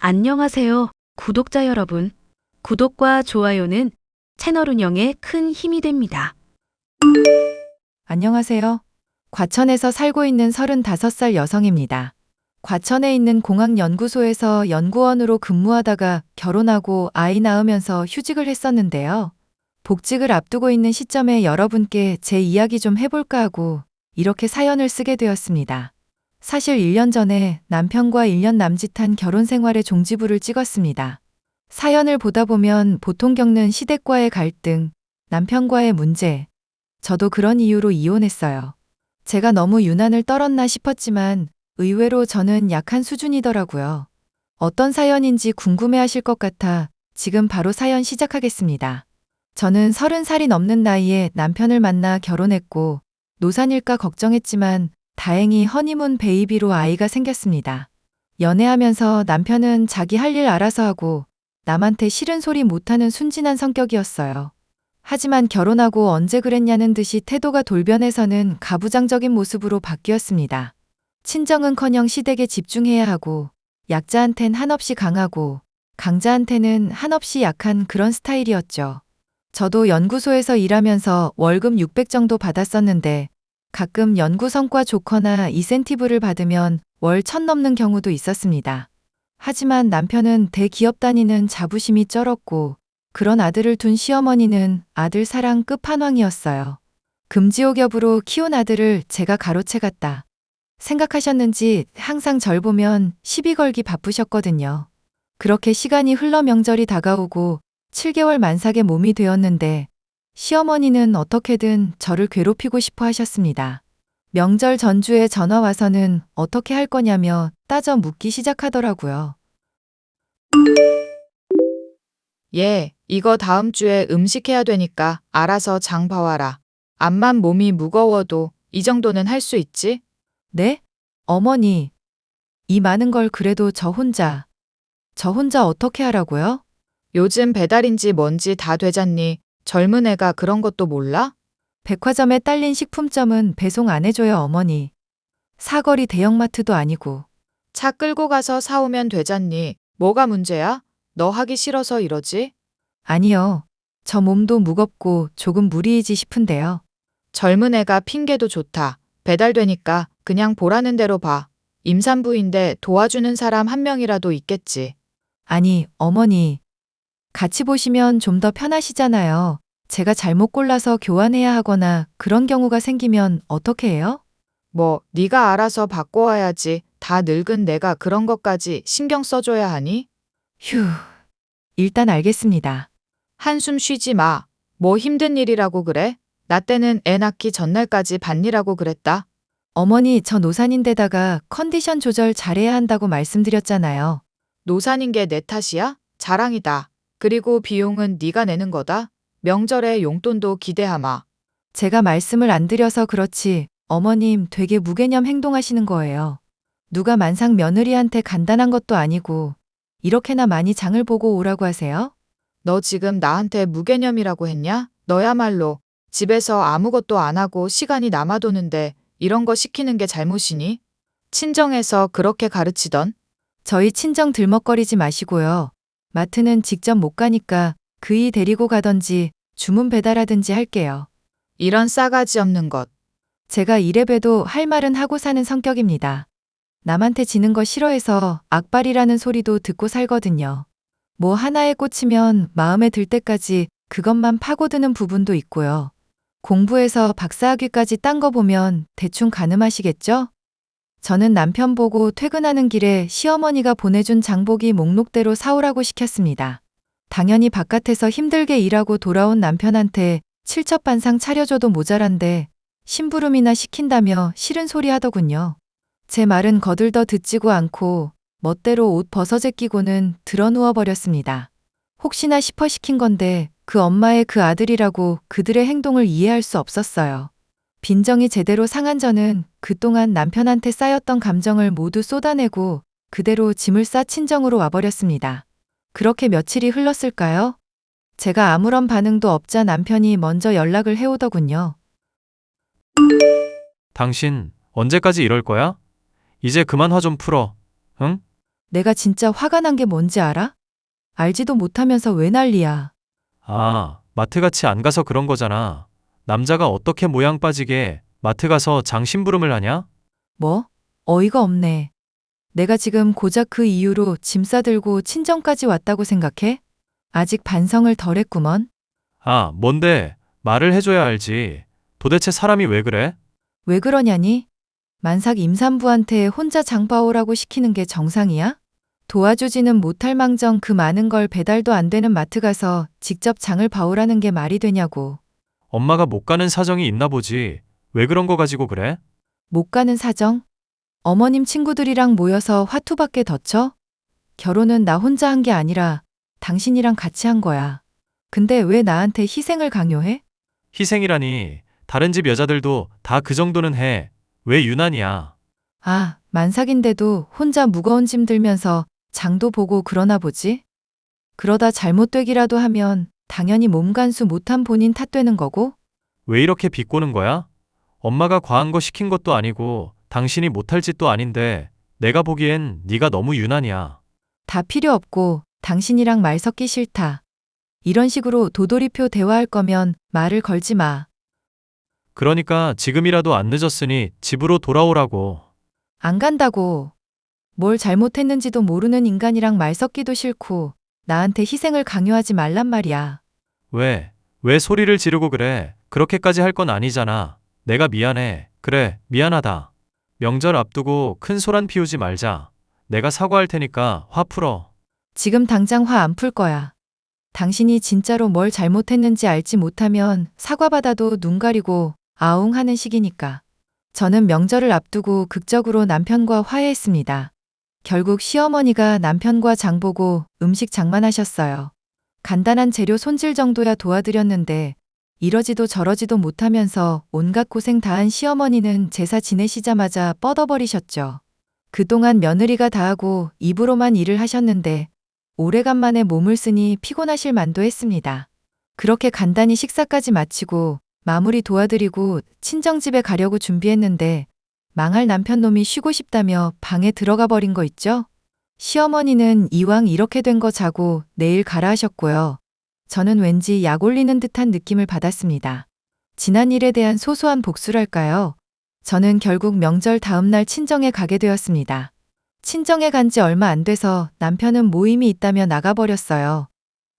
안녕하세요, 구독자 여러분. 구독과 좋아요는 채널 운영에 큰 힘이 됩니다. 안녕하세요. 과천에서 살고 있는 35살 여성입니다. 과천에 있는 공학연구소에서 연구원으로 근무하다가 결혼하고 아이 낳으면서 휴직을 했었는데요. 복직을 앞두고 있는 시점에 여러분께 제 이야기 좀 해볼까 하고 이렇게 사연을 쓰게 되었습니다. 사실 1년 전에 남편과 1년 남짓한 결혼 생활의 종지부를 찍었습니다. 사연을 보다 보면 보통 겪는 시댁과의 갈등, 남편과의 문제, 저도 그런 이유로 이혼했어요. 제가 너무 유난을 떨었나 싶었지만 의외로 저는 약한 수준이더라고요. 어떤 사연인지 궁금해하실 것 같아 지금 바로 사연 시작하겠습니다. 저는 30살이 넘는 나이에 남편을 만나 결혼했고 노산일까 걱정했지만 다행히 허니문 베이비로 아이가 생겼습니다. 연애하면서 남편은 자기 할 일 알아서 하고 남한테 싫은 소리 못하는 순진한 성격이었어요. 하지만 결혼하고 언제 그랬냐는 듯이 태도가 돌변해서는 가부장적인 모습으로 바뀌었습니다. 친정은커녕 시댁에 집중해야 하고 약자한텐 한없이 강하고 강자한테는 한없이 약한 그런 스타일이었죠. 저도 연구소에서 일하면서 월급 600 정도 받았었는데 가끔 연구 성과 좋거나 이센티브를 받으면 월 1000 넘는 경우도 있었습니다. 하지만 남편은 대기업 다니는 자부심이 쩔었고 그런 아들을 둔 시어머니는 아들 사랑 끝판왕이었어요. 금지옥엽으로 키운 아들을 제가 가로채갔다 생각하셨는지 항상 절 보면 시비 걸기 바쁘셨거든요. 그렇게 시간이 흘러 명절이 다가오고 7개월 만삭의 몸이 되었는데 시어머니는 어떻게든 저를 괴롭히고 싶어 하셨습니다. 명절 전주에 전화 와서는 어떻게 할 거냐며 따져 묻기 시작하더라고요. 이거 다음 주에 음식 해야 되니까 알아서 장 봐와라. 암만 몸이 무거워도 이 정도는 할 수 있지? 네? 어머니, 이 많은 걸 그래도 저 혼자 어떻게 하라고요? 요즘 배달인지 뭔지 다 되잖니. 젊은 애가 그런 것도 몰라? 백화점에 딸린 식품점은 배송 안 해줘요, 어머니. 사거리 대형마트도 아니고. 차 끌고 가서 사오면 되잖니. 뭐가 문제야? 너 하기 싫어서 이러지? 아니요. 저 몸도 무겁고 조금 무리이지 싶은데요. 젊은 애가 핑계도 좋다. 배달되니까 그냥 보라는 대로 봐. 임산부인데 도와주는 사람 한 명이라도 있겠지. 아니, 어머니. 같이 보시면 좀 더 편하시잖아요. 제가 잘못 골라서 교환해야 하거나 그런 경우가 생기면 어떻게 해요? 뭐 네가 알아서 바꿔와야지. 다 늙은 내가 그런 것까지 신경 써줘야 하니? 휴. 일단 알겠습니다. 한숨 쉬지 마. 뭐 힘든 일이라고 그래? 나 때는 애 낳기 전날까지 밭일하고 그랬다. 어머니, 저 노산인데다가 컨디션 조절 잘해야 한다고 말씀드렸잖아요. 노산인 게 내 탓이야? 자랑이다. 그리고 비용은 네가 내는 거다. 명절에 용돈도 기대하마. 제가 말씀을 안 드려서 그렇지 어머님 되게 무개념 행동하시는 거예요. 누가 만삭 며느리한테 간단한 것도 아니고 이렇게나 많이 장을 보고 오라고 하세요? 너 지금 나한테 무개념이라고 했냐? 너야말로 집에서 아무것도 안 하고 시간이 남아도는데 이런 거 시키는 게 잘못이니? 친정에서 그렇게 가르치던? 저희 친정 들먹거리지 마시고요. 마트는 직접 못 가니까 그이 데리고 가던지 주문 배달하든지 할게요. 이런 싸가지 없는 것. 제가 이래봬도 할 말은 하고 사는 성격입니다. 남한테 지는 거 싫어해서 악발이라는 소리도 듣고 살거든요. 뭐 하나에 꽂히면 마음에 들 때까지 그것만 파고드는 부분도 있고요. 공부해서 박사학위까지 딴 거 보면 대충 가늠하시겠죠? 저는 남편 보고 퇴근하는 길에 시어머니가 보내준 장보기 목록대로 사오라고 시켰습니다. 당연히 바깥에서 힘들게 일하고 돌아온 남편한테 칠첩반상 차려줘도 모자란데 심부름이나 시킨다며 싫은 소리 하더군요. 제 말은 거들떠 듣지도 않고 멋대로 옷 벗어제 끼고는 드러누워 버렸습니다. 혹시나 싶어 시킨 건데 그 엄마의 그 아들이라고 그들의 행동을 이해할 수 없었어요. 빈정이 제대로 상한 저는 그동안 남편한테 쌓였던 감정을 모두 쏟아내고 그대로 짐을 싸 친정으로 와버렸습니다. 그렇게 며칠이 흘렀을까요? 제가 아무런 반응도 없자 남편이 먼저 연락을 해오더군요. 당신 언제까지 이럴 거야? 이제 그만 화 좀 풀어. 응? 내가 진짜 화가 난 게 뭔지 알아? 알지도 못하면서 왜 난리야. 아, 마트 같이 안 가서 그런 거잖아. 남자가 어떻게 모양 빠지게 마트 가서 장심부름을 하냐? 뭐? 어이가 없네. 내가 지금 고작 그 이유로 짐 싸들고 친정까지 왔다고 생각해? 아직 반성을 덜 했구먼. 아, 뭔데? 말을 해줘야 알지. 도대체 사람이 왜 그래? 왜 그러냐니? 만삭 임산부한테 혼자 장 봐오라고 시키는 게 정상이야? 도와주지는 못할 망정 그 많은 걸 배달도 안 되는 마트 가서 직접 장을 봐오라는 게 말이 되냐고. 엄마가 못 가는 사정이 있나 보지. 왜 그런 거 가지고 그래? 못 가는 사정? 어머님 친구들이랑 모여서 화투밖에 더 쳐? 결혼은 나 혼자 한 게 아니라 당신이랑 같이 한 거야. 근데 왜 나한테 희생을 강요해? 희생이라니. 다른 집 여자들도 다 그 정도는 해. 왜 유난이야? 아, 만삭인데도 혼자 무거운 짐 들면서 장도 보고 그러나 보지? 그러다 잘못되기라도 하면 당연히 몸간수 못한 본인 탓되는 거고? 왜 이렇게 비꼬는 거야? 엄마가 과한 거 시킨 것도 아니고 당신이 못할 짓도 아닌데 내가 보기엔 네가 너무 유난이야. 다 필요 없고 당신이랑 말 섞기 싫다. 이런 식으로 도돌이표 대화할 거면 말을 걸지 마. 그러니까 지금이라도 안 늦었으니 집으로 돌아오라고. 안 간다고. 뭘 잘못했는지도 모르는 인간이랑 말 섞기도 싫고 나한테 희생을 강요하지 말란 말이야. 왜? 왜 소리를 지르고 그래? 그렇게까지 할 건 아니잖아. 내가 미안해. 그래, 미안하다. 명절 앞두고 큰 소란 피우지 말자. 내가 사과할 테니까 화 풀어. 지금 당장 화 안 풀 거야. 당신이 진짜로 뭘 잘못했는지 알지 못하면 사과받아도 눈 가리고 아웅 하는 시기니까. 저는 명절을 앞두고 극적으로 남편과 화해했습니다. 결국 시어머니가 남편과 장보고 음식 장만하셨어요. 간단한 재료 손질 정도야 도와드렸는데 이러지도 저러지도 못하면서 온갖 고생 다한 시어머니는 제사 지내시자마자 뻗어버리셨죠. 그동안 며느리가 다 하고 입으로만 일을 하셨는데 오래간만에 몸을 쓰니 피곤하실 만도 했습니다. 그렇게 간단히 식사까지 마치고 마무리 도와드리고 친정집에 가려고 준비했는데 망할 남편놈이 쉬고 싶다며 방에 들어가 버린 거 있죠? 시어머니는 이왕 이렇게 된 거 자고 내일 가라 하셨고요. 저는 왠지 약 올리는 듯한 느낌을 받았습니다. 지난 일에 대한 소소한 복수랄까요? 저는 결국 명절 다음 날 친정에 가게 되었습니다. 친정에 간 지 얼마 안 돼서 남편은 모임이 있다며 나가버렸어요.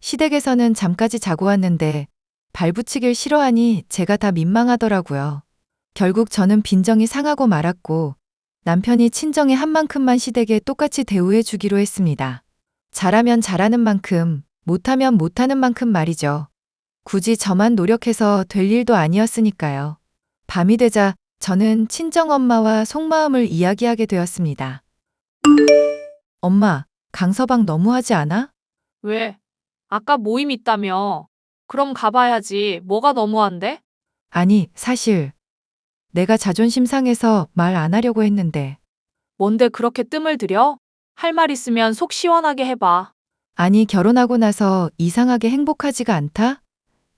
시댁에서는 잠까지 자고 왔는데 발붙이길 싫어하니 제가 다 민망하더라고요. 결국 저는 빈정이 상하고 말았고 남편이 친정에 한 만큼만 시댁에 똑같이 대우해 주기로 했습니다. 잘하면 잘하는 만큼, 못하면 못하는 만큼 말이죠. 굳이 저만 노력해서 될 일도 아니었으니까요. 밤이 되자 저는 친정엄마와 속마음을 이야기하게 되었습니다. 엄마, 강서방 너무하지 않아? 왜? 아까 모임 있다며. 그럼 가봐야지. 뭐가 너무한데? 아니, 사실 내가 자존심 상해서 말 안 하려고 했는데. 뭔데 그렇게 뜸을 들여? 할 말 있으면 속 시원하게 해봐. 아니, 결혼하고 나서 이상하게 행복하지가 않다?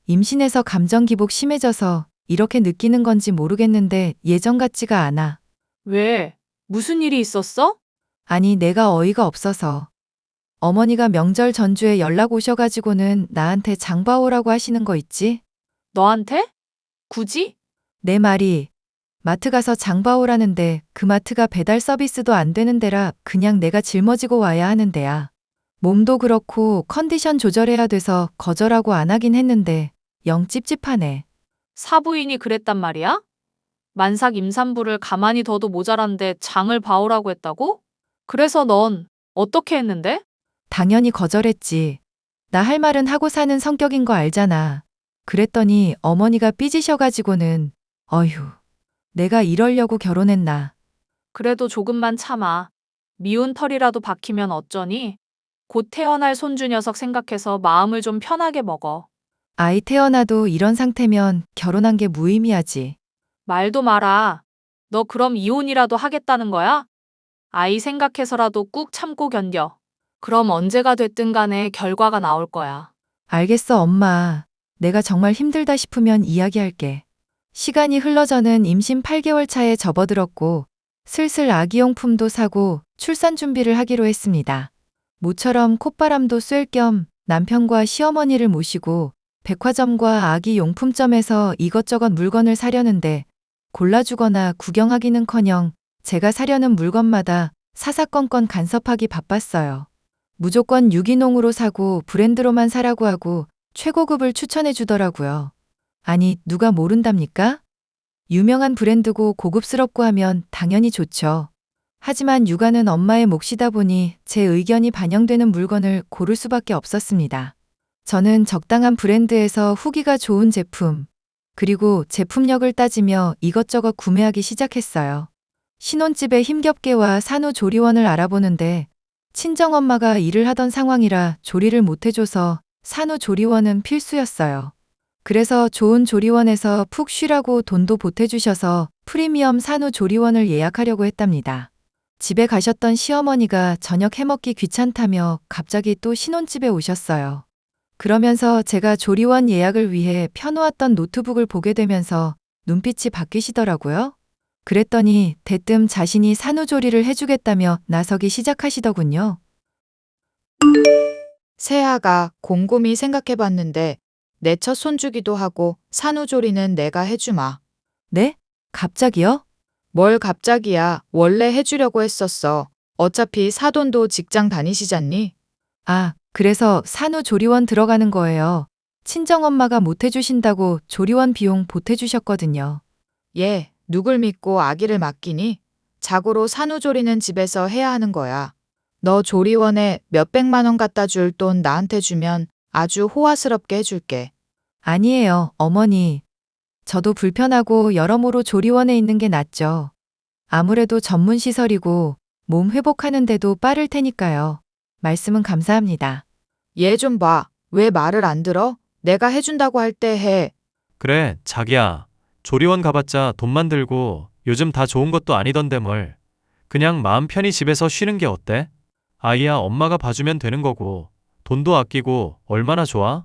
임신해서 감정 기복 심해져서 이렇게 느끼는 건지 모르겠는데 예전 같지가 않아. 왜? 무슨 일이 있었어? 아니, 내가 어이가 없어서. 어머니가 명절 전주에 연락 오셔가지고는 나한테 장 봐오라고 하시는 거 있지? 너한테? 굳이? 내 말이 마트 가서 장 봐오라는데 그 마트가 배달 서비스도 안 되는 데라 그냥 내가 짊어지고 와야 하는 데야. 몸도 그렇고 컨디션 조절해야 돼서 거절하고 안 하긴 했는데 영 찝찝하네. 사부인이 그랬단 말이야? 만삭 임산부를 가만히 둬도 모자란데 장을 봐오라고 했다고? 그래서 넌 어떻게 했는데? 당연히 거절했지. 나 할 말은 하고 사는 성격인 거 알잖아. 그랬더니 어머니가 삐지셔가지고는 어휴, 내가 이러려고 결혼했나. 그래도 조금만 참아. 미운 털이라도 박히면 어쩌니? 곧 태어날 손주 녀석 생각해서 마음을 좀 편하게 먹어. 아이 태어나도 이런 상태면 결혼한 게 무의미하지. 말도 마라. 너 그럼 이혼이라도 하겠다는 거야? 아이 생각해서라도 꾹 참고 견뎌. 그럼 언제가 됐든 간에 결과가 나올 거야. 알겠어, 엄마. 내가 정말 힘들다 싶으면 이야기할게. 시간이 흘러 저는 임신 8개월 차에 접어들었고 슬슬 아기용품도 사고 출산 준비를 하기로 했습니다. 모처럼 콧바람도 쐴 겸 남편과 시어머니를 모시고 백화점과 아기 용품점에서 이것저것 물건을 사려는데 골라주거나 구경하기는커녕 제가 사려는 물건마다 사사건건 간섭하기 바빴어요. 무조건 유기농으로 사고 브랜드로만 사라고 하고 최고급을 추천해 주더라고요. 아니, 누가 모른답니까? 유명한 브랜드고 고급스럽고 하면 당연히 좋죠. 하지만 육아는 엄마의 몫이다 보니 제 의견이 반영되는 물건을 고를 수밖에 없었습니다. 저는 적당한 브랜드에서 후기가 좋은 제품, 그리고 제품력을 따지며 이것저것 구매하기 시작했어요. 신혼집에 힘겹게 와 산후조리원을 알아보는데 친정엄마가 일을 하던 상황이라 조리를 못해줘서 산후조리원은 필수였어요. 그래서 좋은 조리원에서 푹 쉬라고 돈도 보태주셔서 프리미엄 산후조리원을 예약하려고 했답니다. 집에 가셨던 시어머니가 저녁 해먹기 귀찮다며 갑자기 또 신혼집에 오셨어요. 그러면서 제가 조리원 예약을 위해 펴놓았던 노트북을 보게 되면서 눈빛이 바뀌시더라고요. 그랬더니 대뜸 자신이 산후조리를 해주겠다며 나서기 시작하시더군요. 새아가 곰곰이 생각해봤는데 내 첫 손주기도 하고 산후조리는 내가 해주마. 네? 갑자기요? 뭘 갑자기야. 원래 해주려고 했었어. 어차피 사돈도 직장 다니시잖니? 아, 그래서 산후조리원 들어가는 거예요. 친정엄마가 못 해주신다고 조리원 비용 보태주셨거든요. 얘, 누굴 믿고 아기를 맡기니? 자고로 산후조리는 집에서 해야 하는 거야. 너 조리원에 몇백만 원 갖다 줄 돈 나한테 주면 아주 호화스럽게 해줄게. 아니에요, 어머니. 저도 불편하고 여러모로 조리원에 있는 게 낫죠. 아무래도 전문시설이고 몸 회복하는데도 빠를 테니까요. 말씀은 감사합니다. 얘 좀 봐. 왜 말을 안 들어? 내가 해준다고 할 때 해. 그래, 자기야. 조리원 가봤자 돈만 들고 요즘 다 좋은 것도 아니던데 뭘. 그냥 마음 편히 집에서 쉬는 게 어때? 아이야 엄마가 봐주면 되는 거고 돈도 아끼고 얼마나 좋아?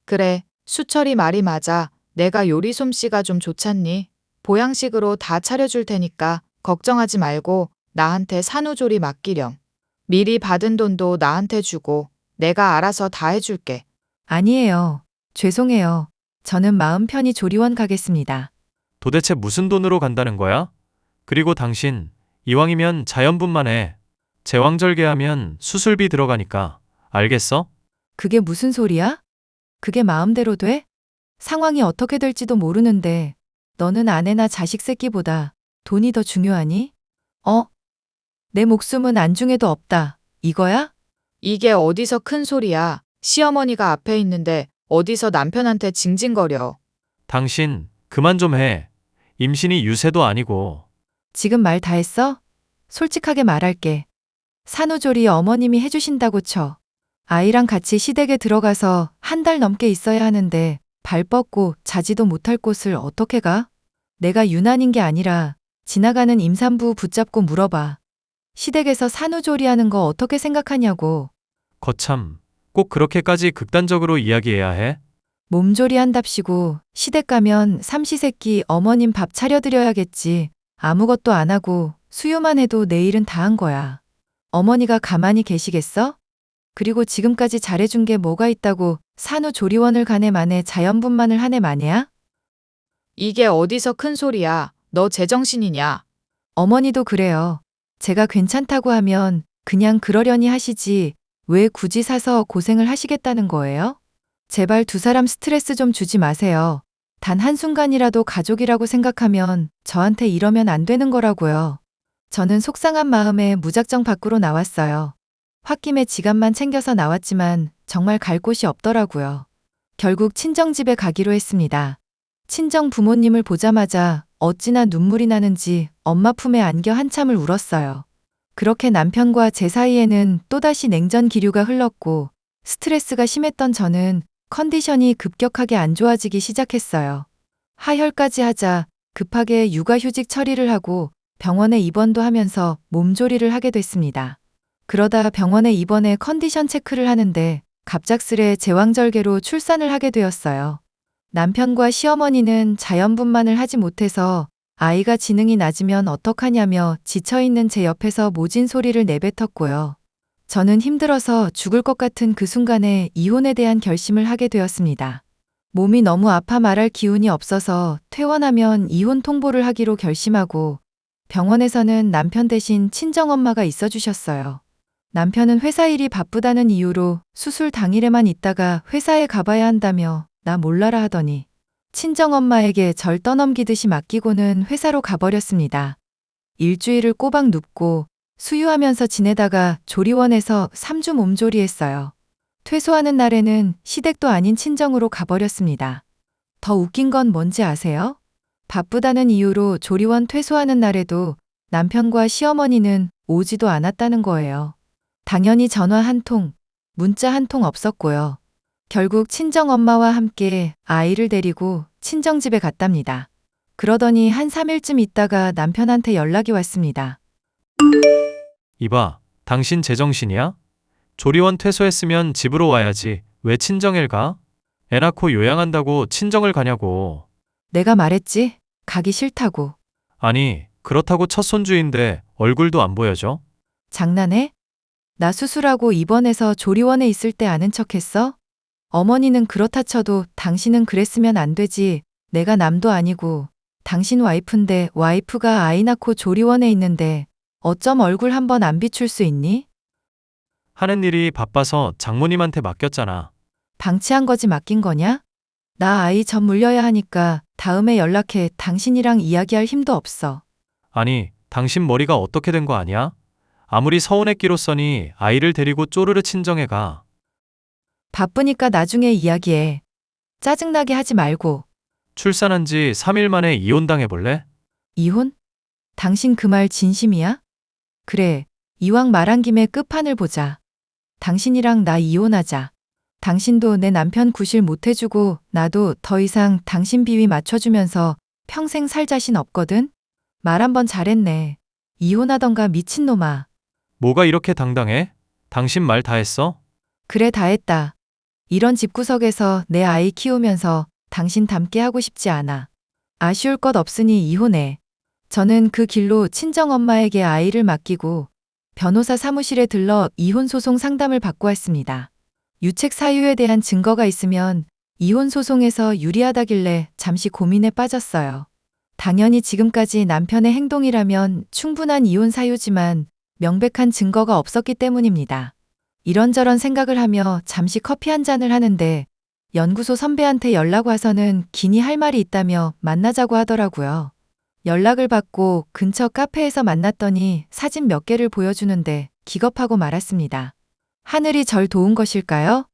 그래, 수철이 말이 맞아. 내가 요리 솜씨가 좀 좋잖니? 보양식으로 다 차려줄 테니까 걱정하지 말고 나한테 산후조리 맡기렴. 미리 받은 돈도 나한테 주고 내가 알아서 다 해줄게. 아니에요. 죄송해요. 저는 마음 편히 조리원 가겠습니다. 도대체 무슨 돈으로 간다는 거야? 그리고 당신 이왕이면 자연분만 해. 제왕절개하면 수술비 들어가니까. 알겠어? 그게 무슨 소리야? 그게 마음대로 돼? 상황이 어떻게 될지도 모르는데 너는 아내나 자식 새끼보다 돈이 더 중요하니? 내 목숨은 안중에도 없다. 이거야? 이게 어디서 큰 소리야. 시어머니가 앞에 있는데 어디서 남편한테 징징거려. 당신 그만 좀 해. 임신이 유세도 아니고. 지금 말 다 했어? 솔직하게 말할게. 산후조리 어머님이 해주신다고 쳐. 아이랑 같이 시댁에 들어가서 한 달 넘게 있어야 하는데 발 뻗고 자지도 못할 곳을 어떻게 가? 내가 유난인 게 아니라 지나가는 임산부 붙잡고 물어봐. 시댁에서 산후조리하는 거 어떻게 생각하냐고. 거참, 꼭 그렇게까지 극단적으로 이야기해야 해? 몸조리 한답시고 시댁 가면 삼시세끼 어머님 밥 차려드려야겠지. 아무것도 안 하고 수유만 해도 내일은 다 한 거야. 어머니가 가만히 계시겠어? 그리고 지금까지 잘해준 게 뭐가 있다고 산후조리원을 가네 마네 자연분만을 하네 마네야? 이게 어디서 큰 소리야. 너 제정신이냐? 어머니도 그래요. 제가 괜찮다고 하면 그냥 그러려니 하시지 왜 굳이 사서 고생을 하시겠다는 거예요? 제발 두 사람 스트레스 좀 주지 마세요. 단 한순간이라도 가족이라고 생각하면 저한테 이러면 안 되는 거라고요. 저는 속상한 마음에 무작정 밖으로 나왔어요. 홧김에 지갑만 챙겨서 나왔지만 정말 갈 곳이 없더라고요. 결국 친정집에 가기로 했습니다. 친정 부모님을 보자마자 어찌나 눈물이 나는지 엄마 품에 안겨 한참을 울었어요. 그렇게 남편과 제 사이에는 또다시 냉전 기류가 흘렀고 스트레스가 심했던 저는 컨디션이 급격하게 안 좋아지기 시작했어요. 하혈까지 하자 급하게 육아휴직 처리를 하고 병원에 입원도 하면서 몸조리를 하게 됐습니다. 그러다 병원에 입원해 컨디션 체크를 하는데 갑작스레 제왕절개로 출산을 하게 되었어요. 남편과 시어머니는 자연분만을 하지 못해서 아이가 지능이 낮으면 어떡하냐며 지쳐있는 제 옆에서 모진 소리를 내뱉었고요. 저는 힘들어서 죽을 것 같은 그 순간에 이혼에 대한 결심을 하게 되었습니다. 몸이 너무 아파 말할 기운이 없어서 퇴원하면 이혼 통보를 하기로 결심하고 병원에서는 남편 대신 친정엄마가 있어주셨어요. 남편은 회사 일이 바쁘다는 이유로 수술 당일에만 있다가 회사에 가봐야 한다며 나 몰라라 하더니 친정엄마에게 절 떠넘기듯이 맡기고는 회사로 가버렸습니다. 일주일을 꼬박 눕고 수유하면서 지내다가 조리원에서 3주 몸조리했어요. 퇴소하는 날에는 시댁도 아닌 친정으로 가버렸습니다. 더 웃긴 건 뭔지 아세요? 바쁘다는 이유로 조리원 퇴소하는 날에도 남편과 시어머니는 오지도 않았다는 거예요. 당연히 전화 한 통, 문자 한 통 없었고요. 결국 친정엄마와 함께 아이를 데리고 친정집에 갔답니다. 그러더니 한 3일쯤 있다가 남편한테 연락이 왔습니다. 이봐, 당신 제정신이야? 조리원 퇴소했으면 집으로 와야지. 왜 친정을 가? 애 낳고 요양한다고 친정을 가냐고. 내가 말했지? 가기 싫다고. 아니, 그렇다고 첫 손주인데 얼굴도 안 보여줘? 장난해? 나 수술하고 입원해서 조리원에 있을 때 아는 척했어? 어머니는 그렇다 쳐도 당신은 그랬으면 안 되지. 내가 남도 아니고 당신 와이프인데 와이프가 아이 낳고 조리원에 있는데 어쩜 얼굴 한번 안 비출 수 있니? 하는 일이 바빠서 장모님한테 맡겼잖아. 방치한 거지 맡긴 거냐? 나 아이 전 물려야 하니까 다음에 연락해. 당신이랑 이야기할 힘도 없어. 아니, 당신 머리가 어떻게 된 거 아니야? 아무리 서운했기로써니 아이를 데리고 쪼르르 친정에 가. 바쁘니까 나중에 이야기해. 짜증나게 하지 말고. 출산한 지 3일 만에 이혼당해볼래? 이혼? 당신 그 말 진심이야? 그래, 이왕 말한 김에 끝판을 보자. 당신이랑 나 이혼하자. 당신도 내 남편 구실 못 해주고 나도 더 이상 당신 비위 맞춰주면서 평생 살 자신 없거든? 말 한번 잘했네. 이혼하던가 미친놈아. 뭐가 이렇게 당당해? 당신 말 다 했어? 그래 다 했다. 이런 집구석에서 내 아이 키우면서 당신 닮게 하고 싶지 않아. 아쉬울 것 없으니 이혼해. 저는 그 길로 친정엄마에게 아이를 맡기고 변호사 사무실에 들러 이혼소송 상담을 받고 왔습니다. 유책 사유에 대한 증거가 있으면 이혼소송에서 유리하다길래 잠시 고민에 빠졌어요. 당연히 지금까지 남편의 행동이라면 충분한 이혼 사유지만 명백한 증거가 없었기 때문입니다. 이런저런 생각을 하며 잠시 커피 한 잔을 하는데 연구소 선배한테 연락 와서는 기니 할 말이 있다며 만나자고 하더라고요. 연락을 받고 근처 카페에서 만났더니 사진 몇 개를 보여주는데 기겁하고 말았습니다. 하늘이 절 도운 것일까요?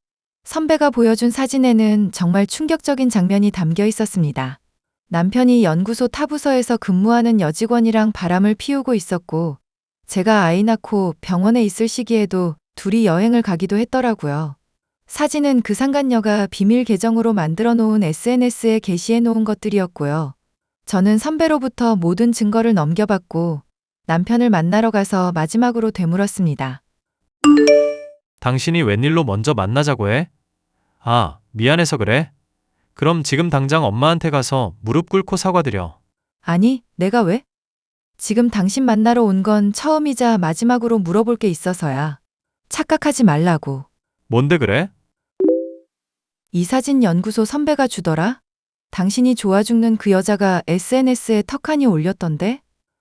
선배가 보여준 사진에는 정말 충격적인 장면이 담겨 있었습니다. 남편이 연구소 타부서에서 근무하는 여직원이랑 바람을 피우고 있었고 제가 아이 낳고 병원에 있을 시기에도 둘이 여행을 가기도 했더라고요. 사진은 그 상간녀가 비밀 계정으로 만들어 놓은 SNS에 게시해 놓은 것들이었고요. 저는 선배로부터 모든 증거를 넘겨받고 남편을 만나러 가서 마지막으로 되물었습니다. 당신이 웬일로 먼저 만나자고 해? 아, 미안해서 그래? 그럼 지금 당장 엄마한테 가서 무릎 꿇고 사과드려. 아니, 내가 왜? 지금 당신 만나러 온 건 처음이자 마지막으로 물어볼 게 있어서야. 착각하지 말라고. 뭔데 그래? 이 사진 연구소 선배가 주더라? 당신이 좋아 죽는 그 여자가 SNS에 턱하니 올렸던데?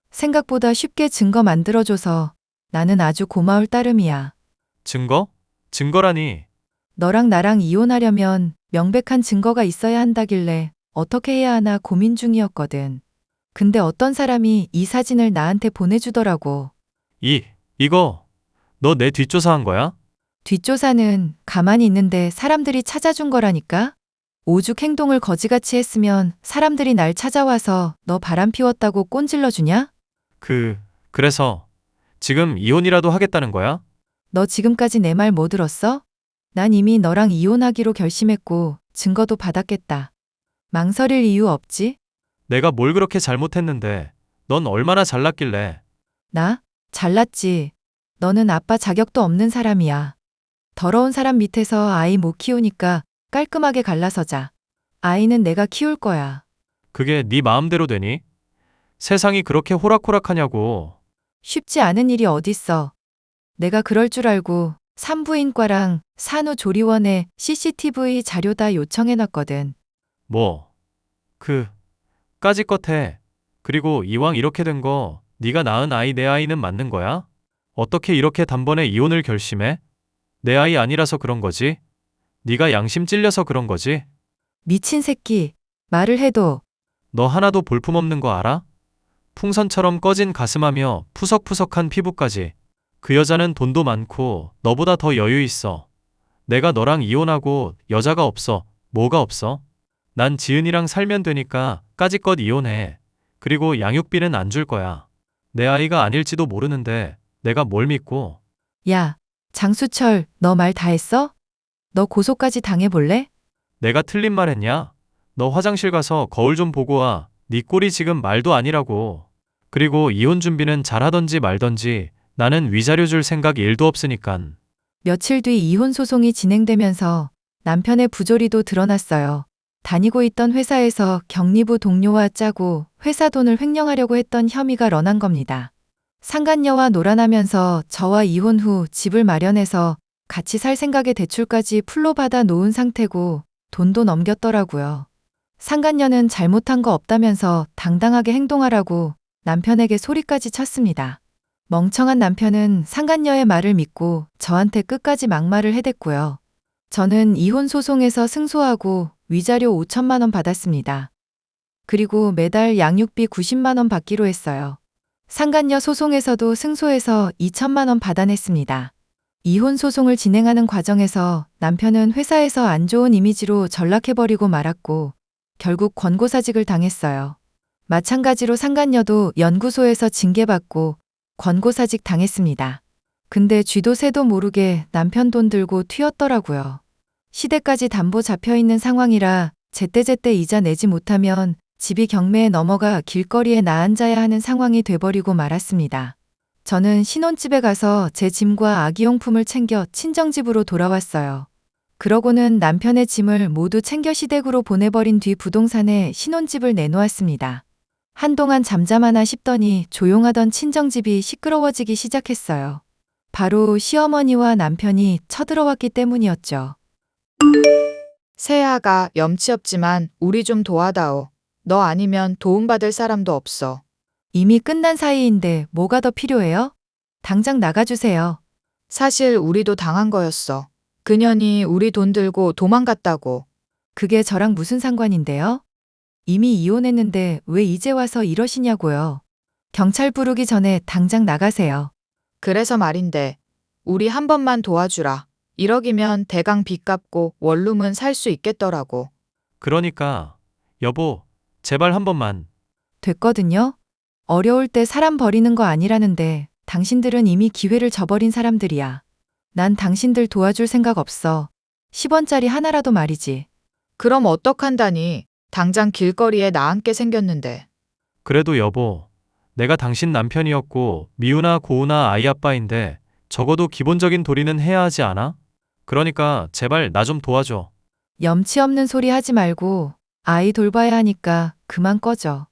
생각보다 쉽게 증거 만들어줘서 나는 아주 고마울 따름이야. 증거? 증거라니. 너랑 나랑 이혼하려면 명백한 증거가 있어야 한다길래 어떻게 해야 하나 고민 중이었거든. 근데 어떤 사람이 이 사진을 나한테 보내주더라고. 이거, 너 내 뒷조사한 거야? 뒷조사는 가만히 있는데 사람들이 찾아준 거라니까? 오죽 행동을 거지같이 했으면 사람들이 날 찾아와서 너 바람 피웠다고 꼰질러 주냐? 그래서 지금 이혼이라도 하겠다는 거야? 너 지금까지 내 말 뭐 들었어? 난 이미 너랑 이혼하기로 결심했고 증거도 받았겠다. 망설일 이유 없지? 내가 뭘 그렇게 잘못했는데 넌 얼마나 잘났길래. 나? 잘났지. 너는 아빠 자격도 없는 사람이야. 더러운 사람 밑에서 아이 못 키우니까 깔끔하게 갈라서자. 아이는 내가 키울 거야. 그게 네 마음대로 되니? 세상이 그렇게 호락호락하냐고. 쉽지 않은 일이 어딨어. 내가 그럴 줄 알고 산부인과랑 산후조리원에 CCTV 자료 다 요청해놨거든. 뭐, 까짓것 해. 그리고 이왕 이렇게 된 거 네가 낳은 아이 내 아이는 맞는 거야? 어떻게 이렇게 단번에 이혼을 결심해? 내 아이 아니라서 그런 거지? 네가 양심 찔려서 그런 거지? 미친 새끼. 말을 해도 너 하나도 볼품없는 거 알아? 풍선처럼 꺼진 가슴하며 푸석푸석한 피부까지. 그 여자는 돈도 많고 너보다 더 여유 있어. 내가 너랑 이혼하고 여자가 없어. 뭐가 없어? 난 지은이랑 살면 되니까 까짓것 이혼해. 그리고 양육비는 안 줄 거야. 내 아이가 아닐지도 모르는데 내가 뭘 믿고. 야, 장수철, 너 말 다 했어? 너 고소까지 당해볼래? 내가 틀린 말 했냐? 너 화장실 가서 거울 좀 보고 와. 네 꼴이 지금 말도 아니라고. 그리고 이혼 준비는 잘하던지 말던지 나는 위자료 줄 생각 1도 없으니깐. 며칠 뒤 이혼 소송이 진행되면서 남편의 부조리도 드러났어요. 다니고 있던 회사에서 격리부 동료와 짜고 회사 돈을 횡령하려고 했던 혐의가 런한 겁니다. 상간녀와 놀아나면서 저와 이혼 후 집을 마련해서 같이 살 생각에 대출까지 풀로 받아 놓은 상태고 돈도 넘겼더라고요. 상간녀는 잘못한 거 없다면서 당당하게 행동하라고 남편에게 소리까지 쳤습니다. 멍청한 남편은 상간녀의 말을 믿고 저한테 끝까지 막말을 해댔고요. 저는 이혼 소송에서 승소하고 위자료 5천만 원 받았습니다. 그리고 매달 양육비 90만 원 받기로 했어요. 상간녀 소송에서도 승소해서 2천만 원 받아냈습니다. 이혼 소송을 진행하는 과정에서 남편은 회사에서 안 좋은 이미지로 전락해버리고 말았고 결국 권고사직을 당했어요. 마찬가지로 상간녀도 연구소에서 징계받고 권고사직 당했습니다. 근데 쥐도 새도 모르게 남편 돈 들고 튀었더라고요. 시댁까지 담보 잡혀있는 상황이라 제때제때 이자 내지 못하면 집이 경매에 넘어가 길거리에 나앉아야 하는 상황이 돼버리고 말았습니다. 저는 신혼집에 가서 제 짐과 아기용품을 챙겨 친정집으로 돌아왔어요. 그러고는 남편의 짐을 모두 챙겨 시댁으로 보내버린 뒤 부동산에 신혼집을 내놓았습니다. 한동안 잠잠하나 싶더니 조용하던 친정집이 시끄러워지기 시작했어요. 바로 시어머니와 남편이 쳐들어왔기 때문이었죠. 새아가 염치 없지만 우리 좀 도와다오. 너 아니면 도움받을 사람도 없어. 이미 끝난 사이인데 뭐가 더 필요해요? 당장 나가주세요. 사실 우리도 당한 거였어. 그년이 우리 돈 들고 도망갔다고. 그게 저랑 무슨 상관인데요? 이미 이혼했는데 왜 이제 와서 이러시냐고요. 경찰 부르기 전에 당장 나가세요. 그래서 말인데 우리 한 번만 도와주라. 1억이면 대강 빚 갚고 원룸은 살 수 있겠더라고. 그러니까 여보, 제발 한 번만. 됐거든요. 어려울 때 사람 버리는 거 아니라는데 당신들은 이미 기회를 저버린 사람들이야. 난 당신들 도와줄 생각 없어. 10원짜리 하나라도 말이지. 그럼 어떡한다니. 당장 길거리에 나 앉게 생겼는데. 그래도 여보, 내가 당신 남편이었고 미우나 고우나 아이 아빠인데 적어도 기본적인 도리는 해야 하지 않아? 그러니까 제발 나 좀 도와줘. 염치 없는 소리 하지 말고 아이 돌봐야 하니까 그만 꺼져.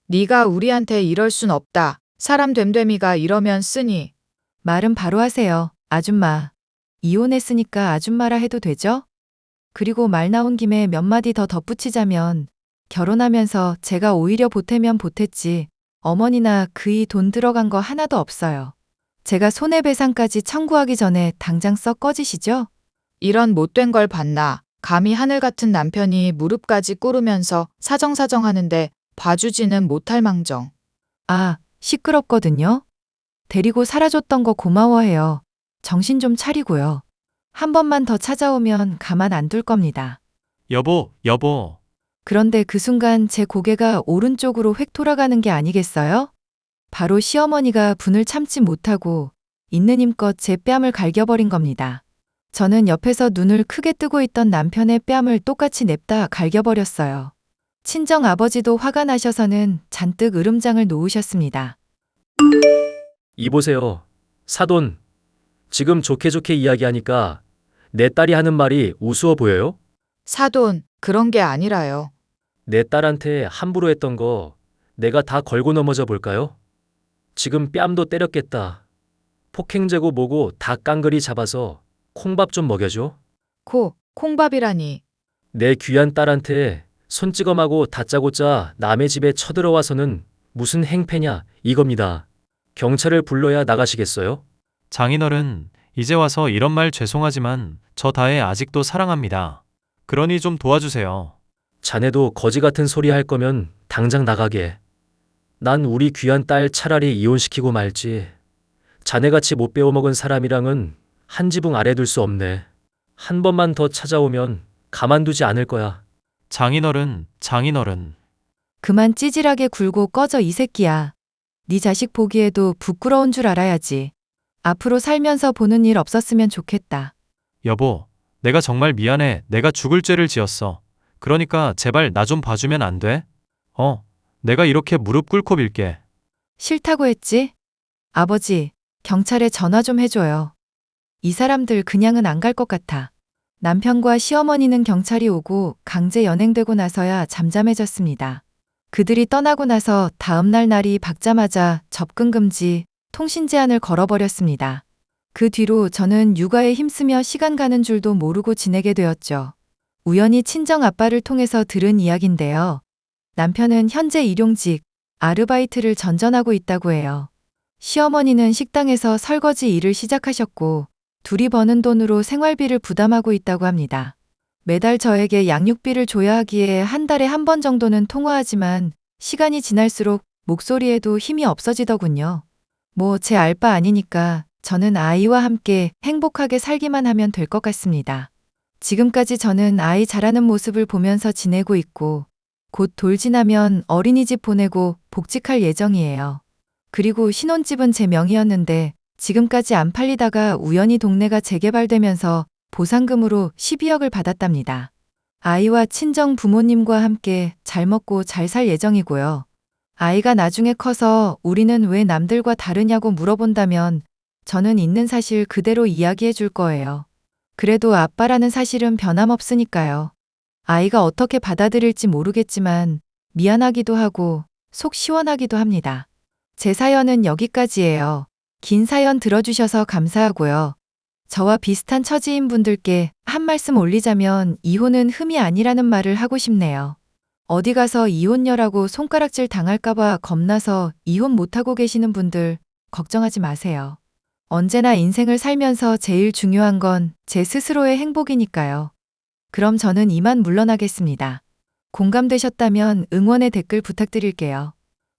네가 우리한테 이럴 순 없다. 사람 됨됨이가 이러면 쓰니. 말은 바로 하세요. 아줌마. 이혼했으니까 아줌마라 해도 되죠? 그리고 말 나온 김에 몇 마디 더 덧붙이자면 결혼하면서 제가 오히려 보태면 보탰지 어머니나 그이 돈 들어간 거 하나도 없어요. 제가 손해배상까지 청구하기 전에 당장 썩 꺼지시죠? 이런 못된 걸 봤나. 감히 하늘 같은 남편이 무릎까지 꿇으면서 사정사정 하는데 봐주지는 못할 망정. 아, 시끄럽거든요. 데리고 살아줬던 거 고마워해요. 정신 좀 차리고요. 한 번만 더 찾아오면 가만 안 둘 겁니다. 여보. 그런데 그 순간 제 고개가 오른쪽으로 획 돌아가는 게 아니겠어요? 바로 시어머니가 분을 참지 못하고 있는 힘껏 제 뺨을 갈겨버린 겁니다. 저는 옆에서 눈을 크게 뜨고 있던 남편의 뺨을 똑같이 냅다 갈겨버렸어요. 친정 아버지도 화가 나셔서는 잔뜩 으름장을 놓으셨습니다. 이보세요. 사돈. 지금 좋게 이야기하니까 내 딸이 하는 말이 우스워 보여요? 사돈, 그런 게 아니라요. 내 딸한테 함부로 했던 거 내가 다 걸고 넘어져 볼까요? 지금 뺨도 때렸겠다. 폭행제고 뭐고 다 깡그리 잡아서 콩밥 좀 먹여줘. 콩밥이라니. 내 귀한 딸한테 손찌검하고 다짜고짜 남의 집에 쳐들어와서는 무슨 행패냐 이겁니다. 경찰을 불러야 나가시겠어요? 장인어른, 이제 와서 이런 말 죄송하지만 저 다혜 아직도 사랑합니다. 그러니 좀 도와주세요. 자네도 거지 같은 소리 할 거면 당장 나가게. 난 우리 귀한 딸 차라리 이혼시키고 말지. 자네같이 못 배워먹은 사람이랑은 한 지붕 아래 둘 수 없네. 한 번만 더 찾아오면 가만두지 않을 거야. 장인어른, 장인어른. 그만 찌질하게 굴고 꺼져 이 새끼야. 네 자식 보기에도 부끄러운 줄 알아야지. 앞으로 살면서 보는 일 없었으면 좋겠다. 여보, 내가 정말 미안해. 내가 죽을 죄를 지었어. 그러니까 제발 나 좀 봐주면 안 돼? 내가 이렇게 무릎 꿇고 빌게. 싫다고 했지? 아버지, 경찰에 전화 좀 해줘요. 이 사람들 그냥은 안 갈 것 같아. 남편과 시어머니는 경찰이 오고 강제 연행되고 나서야 잠잠해졌습니다. 그들이 떠나고 나서 다음날 날이 밝자마자 접근 금지, 통신 제한을 걸어버렸습니다. 그 뒤로 저는 육아에 힘쓰며 시간 가는 줄도 모르고 지내게 되었죠. 우연히 친정 아빠를 통해서 들은 이야기인데요. 남편은 현재 일용직, 아르바이트를 전전하고 있다고 해요. 시어머니는 식당에서 설거지 일을 시작하셨고 둘이 버는 돈으로 생활비를 부담하고 있다고 합니다. 매달 저에게 양육비를 줘야 하기에 한 달에 한 번 정도는 통화하지만 시간이 지날수록 목소리에도 힘이 없어지더군요. 뭐 제 알 바 아니니까 저는 아이와 함께 행복하게 살기만 하면 될 것 같습니다. 지금까지 저는 아이 자라는 모습을 보면서 지내고 있고 곧 돌 지나면 어린이집 보내고 복직할 예정이에요. 그리고 신혼집은 제 명의였는데 지금까지 안 팔리다가 우연히 동네가 재개발되면서 보상금으로 12억을 받았답니다. 아이와 친정 부모님과 함께 잘 먹고 잘 살 예정이고요. 아이가 나중에 커서 우리는 왜 남들과 다르냐고 물어본다면 저는 있는 사실 그대로 이야기해 줄 거예요. 그래도 아빠라는 사실은 변함없으니까요. 아이가 어떻게 받아들일지 모르겠지만 미안하기도 하고 속 시원하기도 합니다. 제 사연은 여기까지예요. 긴 사연 들어주셔서 감사하고요. 저와 비슷한 처지인 분들께 한 말씀 올리자면 이혼은 흠이 아니라는 말을 하고 싶네요. 어디 가서 이혼녀라고 손가락질 당할까봐 겁나서 이혼 못하고 계시는 분들 걱정하지 마세요. 언제나 인생을 살면서 제일 중요한 건 제 스스로의 행복이니까요. 그럼 저는 이만 물러나겠습니다. 공감되셨다면 응원의 댓글 부탁드릴게요.